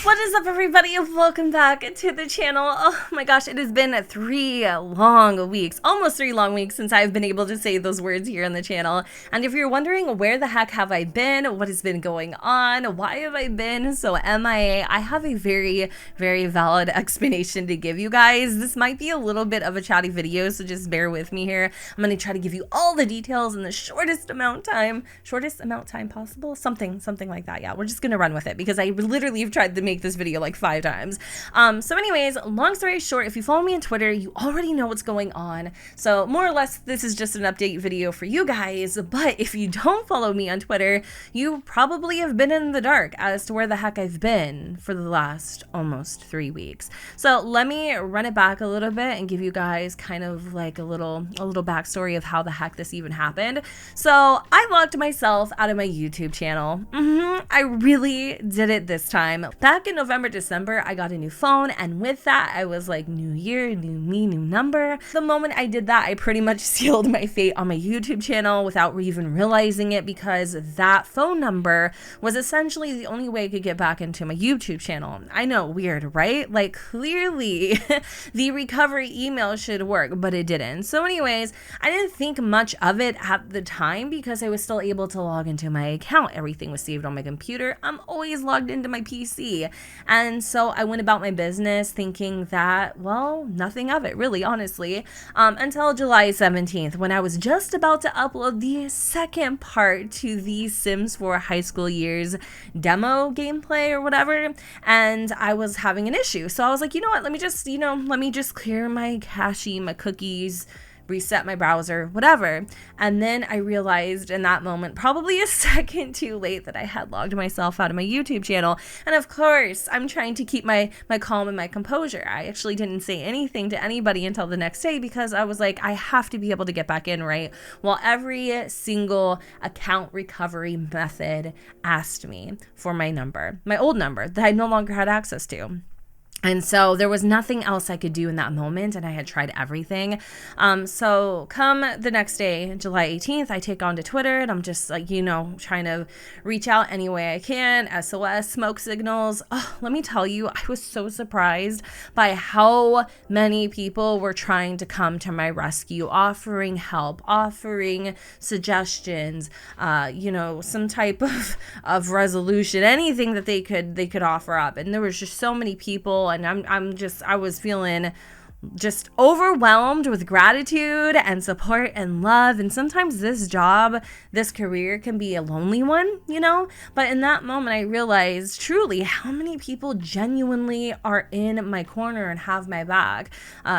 What is up, everybody? Welcome back to the channel. Oh my gosh, it has been 3 long weeks, almost 3 long weeks since I've been able to say those words here on the channel. And if you're wondering where the heck have I been, what has been going on, why have I been so MIA, I have a very, very valid explanation to give you guys. This might be a little bit of a chatty video, so just bear with me here. I'm going to try to give you all the details in the shortest amount of time possible, something like that. Yeah, we're just going to run with it because I literally have tried to make this video like 5 times. So anyways, long story short, if you follow me on Twitter, you already know what's going on. So more or less, this is just an update video for you guys. But if you don't follow me on Twitter, you probably have been in the dark as to where the heck I've been for the last almost 3 weeks. So let me run it back a little bit and give you guys kind of like a little backstory of how the heck this even happened. So I locked myself out of my YouTube channel. I really did it this time. Back in November, December, I got a new phone, and with that, I was like, new year, new me, new number. The moment I did that, I pretty much sealed my fate on my YouTube channel without even realizing it, because that phone number was essentially the only way I could get back into my YouTube channel. I know, weird, right? Like, clearly, the recovery email should work, but it didn't. So anyways, I didn't think much of it at the time because I was still able to log into my account. Everything was saved on my computer. I'm always logged into my PC. And so I went about my business thinking that, well, nothing of it really, honestly, until July 17th, when I was just about to upload the second part to the Sims 4 high school years demo gameplay or whatever, and I was having an issue. So I was like, you know what, let me just clear my cache, my cookies, reset my browser, whatever. And then I realized in that moment, probably a second too late, that I had logged myself out of my YouTube channel. And of course, I'm trying to keep my calm and my composure. I actually didn't say anything to anybody until the next day because I was like, I have to be able to get back in, right? Well, every single account recovery method asked me for my number, my old number that I no longer had access to. And so there was nothing else I could do in that moment, and I had tried everything. So come the next day, July 18th, I take on to Twitter, and I'm just like, trying to reach out any way I can, SOS, smoke signals. Oh, let me tell you, I was so surprised by how many people were trying to come to my rescue, offering help, offering suggestions, some type of resolution, anything that they could offer up. And there was just so many people. And I was feeling just overwhelmed with gratitude and support and love. And sometimes this job, this career can be a lonely one, but in that moment I realized truly how many people genuinely are in my corner and have my back.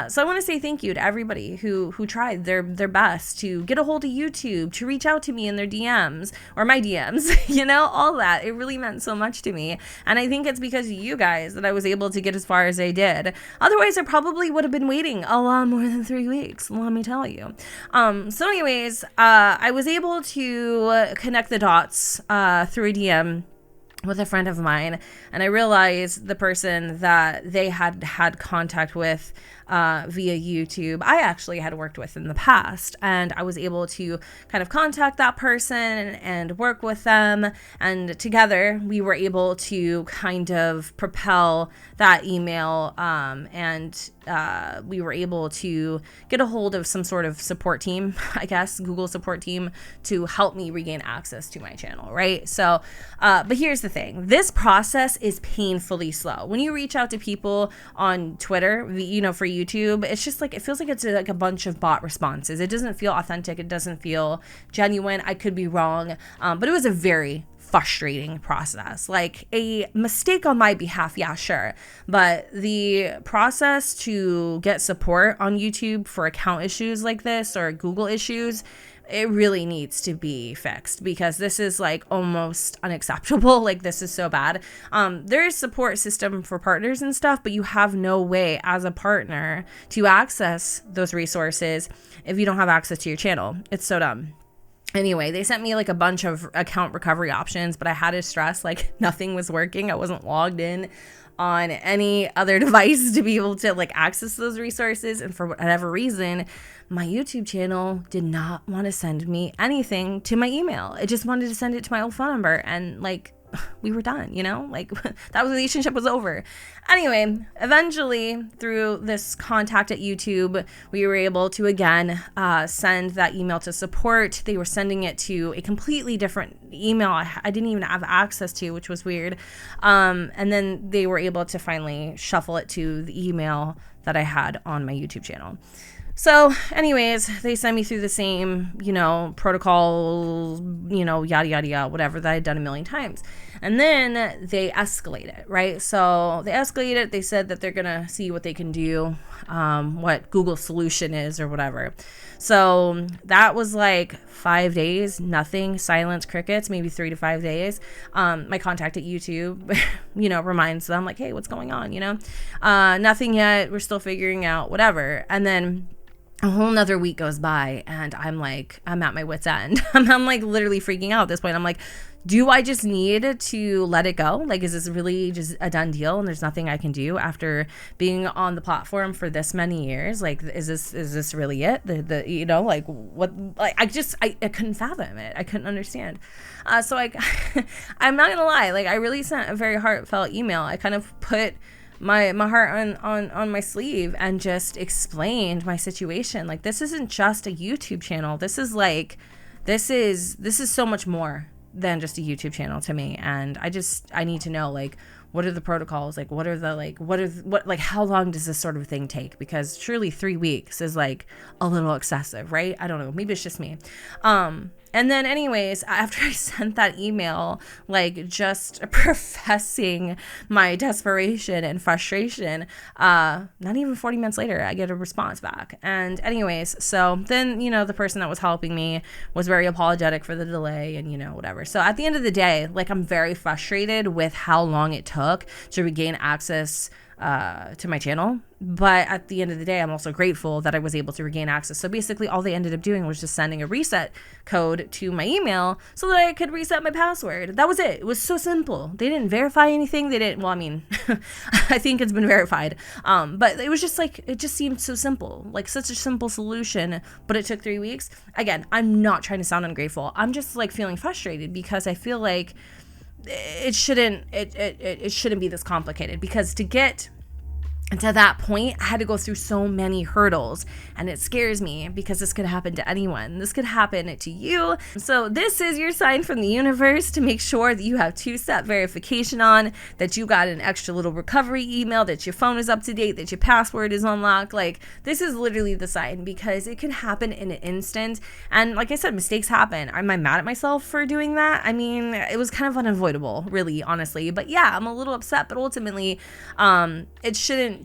So I want to say thank you to everybody who tried their best to get a hold of YouTube, to reach out to me in their DMs or my DMs, all that. It really meant so much to me. And I think it's because of you guys that I was able to get as far as I did. Otherwise, I probably would have been waiting a lot more than 3 weeks, let me tell you. So anyways, I was able to connect the dots through a DM with a friend of mine, and I realized the person that they had contact with via YouTube, I actually had worked with in the past, and I was able to kind of contact that person and work with them, and together we were able to kind of propel that email, and we were able to get a hold of some sort of support team, I guess, Google support team, to help me regain access to my channel, right? So, but here's the thing. This process is painfully slow. When you reach out to people on Twitter, for YouTube, it's just like, it feels like it's like a bunch of bot responses. It doesn't feel authentic. It doesn't feel genuine. I could be wrong. But it was a very frustrating process. Like, a mistake on my behalf, yeah, sure. But the process to get support on YouTube for account issues like this or Google issues, it really needs to be fixed, because this is like almost unacceptable. Like, this is so bad. There is support system for partners and stuff, but you have no way as a partner to access those resources if you don't have access to your channel. It's so dumb. Anyway, they sent me like a bunch of account recovery options, but I had to stress like nothing was working. I wasn't logged in on any other device to be able to like access those resources. And for whatever reason, my YouTube channel did not want to send me anything to my email. It just wanted to send it to my old phone number. And like, we were done, you know, like that relationship was over. Anyway, eventually through this contact at YouTube, we were able to again send that email to support. They were sending it to a completely different email I didn't even have access to, which was weird. And then they were able to finally shuffle it to the email that I had on my YouTube channel. So anyways, they sent me through the same, you know, protocol, you know, yada, yada, yada, whatever that I'd done a million times. And then they escalate it, right? So they escalate it. They said that they're going to see what they can do, what Google's solution is or whatever. So that was like 5 days, nothing, silence, crickets, maybe 3 to 5 days. My contact at YouTube, you know, reminds them like, hey, what's going on? You know, nothing yet. We're still figuring out whatever. And then a whole nother week goes by and I'm at my wit's end. I'm like literally freaking out at this point. I'm like, do I just need to let it go? Like, is this really just a done deal and there's nothing I can do after being on the platform for this many years? Like, is this really it? The you know, like what, like, I couldn't fathom it. I couldn't understand. So I'm not gonna lie. Like, I really sent a very heartfelt email. I kind of put my heart on my sleeve and just explained my situation. Like, this isn't just a YouTube channel. This is so much more than just a YouTube channel to me. And I need to know, like, what are the protocols? Like, how long does this sort of thing take? Because surely 3 weeks is like a little excessive, right? I don't know. Maybe it's just me. And then anyways, after I sent that email, like just professing my desperation and frustration, not even 40 minutes later, I get a response back. And anyways, so then, you know, the person that was helping me was very apologetic for the delay and, you know, whatever. So at the end of the day, like, I'm very frustrated with how long it took to regain access to my channel. But at the end of the day, I'm also grateful that I was able to regain access. So basically all they ended up doing was just sending a reset code to my email so that I could reset my password. That was it. It was so simple. They didn't verify anything. They didn't, well, I mean, I think it's been verified. But it was just like, it just seemed so simple, like such a simple solution, but it took 3 weeks. Again, I'm not trying to sound ungrateful. I'm just like feeling frustrated because I feel like it shouldn't be this complicated, because to get to that point, I had to go through so many hurdles, and it scares me because this could happen to anyone. This could happen to you. So this is your sign from the universe to make sure that you have 2-step verification on, that you got an extra little recovery email, that your phone is up to date, that your password is unlocked. Like, this is literally the sign, because it can happen in an instant. And like I said, mistakes happen. Am I mad at myself for doing that? I mean, it was kind of unavoidable, really, honestly. But yeah, I'm a little upset, but ultimately, it shouldn't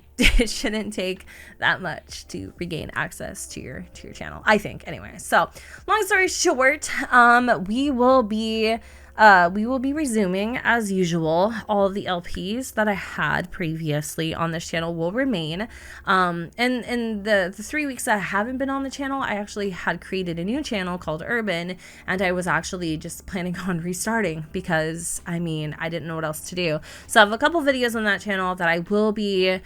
take that much to regain access to your channel, I think. Anyway, so long story short, we will be resuming as usual. All of the LPs that I had previously on this channel will remain. And in the 3 weeks that I haven't been on the channel, I actually had created a new channel called Urban, and I was actually just planning on restarting because, I mean, I didn't know what else to do. So I have a couple videos on that channel that I will be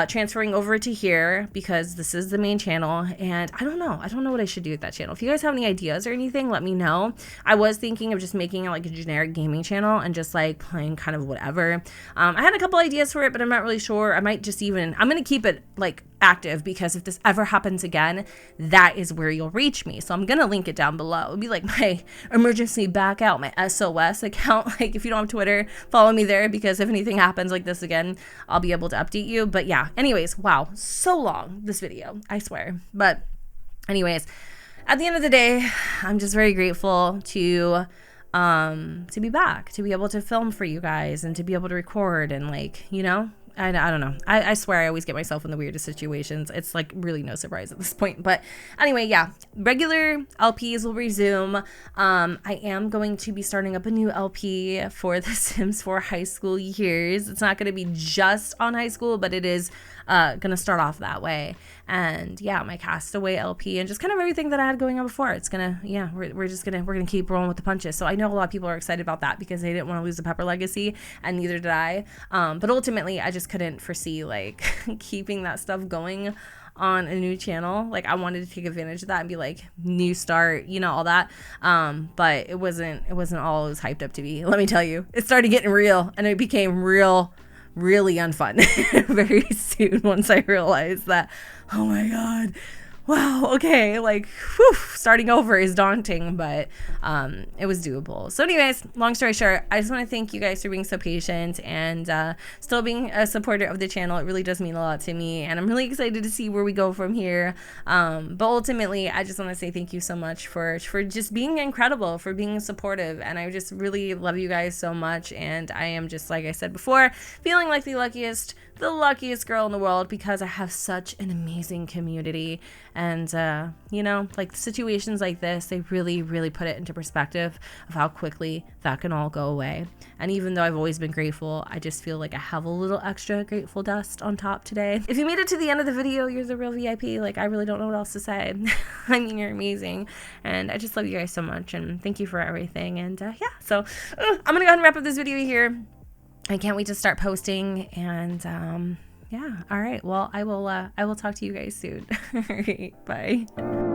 transferring over to here, because this is the main channel, and I don't know what I should do with that channel. If you guys have any ideas or anything, let me know. I was thinking of just making it like a generic gaming channel and just like playing kind of whatever. I had a couple ideas for it, but I'm not really sure. I'm gonna keep it like active, because if this ever happens again, that is where you'll reach me. So I'm gonna link it down below. It'll be like my emergency back out, my SOS account. Like, if you don't have Twitter, follow me there, because if anything happens like this again, I'll be able to update you. But yeah, anyways, wow, so long this video, I swear. But anyways, at the end of the day, I'm just very grateful to be back, to be able to film for you guys, and to be able to record, and like, you know, I don't know. I swear I always get myself in the weirdest situations. It's like really no surprise at this point. But anyway, yeah, regular LPs will resume. I am going to be starting up a new LP for The Sims 4 high school years. It's not going to be just on high school, but it is going to start off that way. And yeah, my Castaway LP, and just kind of everything that I had going on before. It's gonna, yeah, we're gonna keep rolling with the punches. So I know a lot of people are excited about that, because they didn't want to lose the Pepper legacy, and neither did I. But ultimately, I just couldn't foresee like keeping that stuff going on a new channel. Like, I wanted to take advantage of that and be like, new start, you know, all that. But it wasn't all it was hyped up to be. Let me tell you, it started getting real, and it became really unfun very soon once I realized that, oh my God, wow, okay, like, whew, starting over is daunting, but it was doable. So anyways, long story short, I just want to thank you guys for being so patient and still being a supporter of the channel. It really does mean a lot to me, and I'm really excited to see where we go from here. But ultimately, I just want to say thank you so much for just being incredible, for being supportive, and I just really love you guys so much. And I am just, like I said before, feeling like the luckiest girl in the world because I have such an amazing community. And you know, like, situations like this, they really put it into perspective of how quickly that can all go away. And even though I've always been grateful, I just feel like I have a little extra grateful dust on top today. If you made it to the end of the video, you're the real VIP. Like, I really don't know what else to say. I mean, you're amazing, and I just love you guys so much, and thank you for everything. And yeah, so I'm gonna go ahead and wrap up this video here. I can't wait to start posting, and yeah, all right, well, I will talk to you guys soon. All right, bye.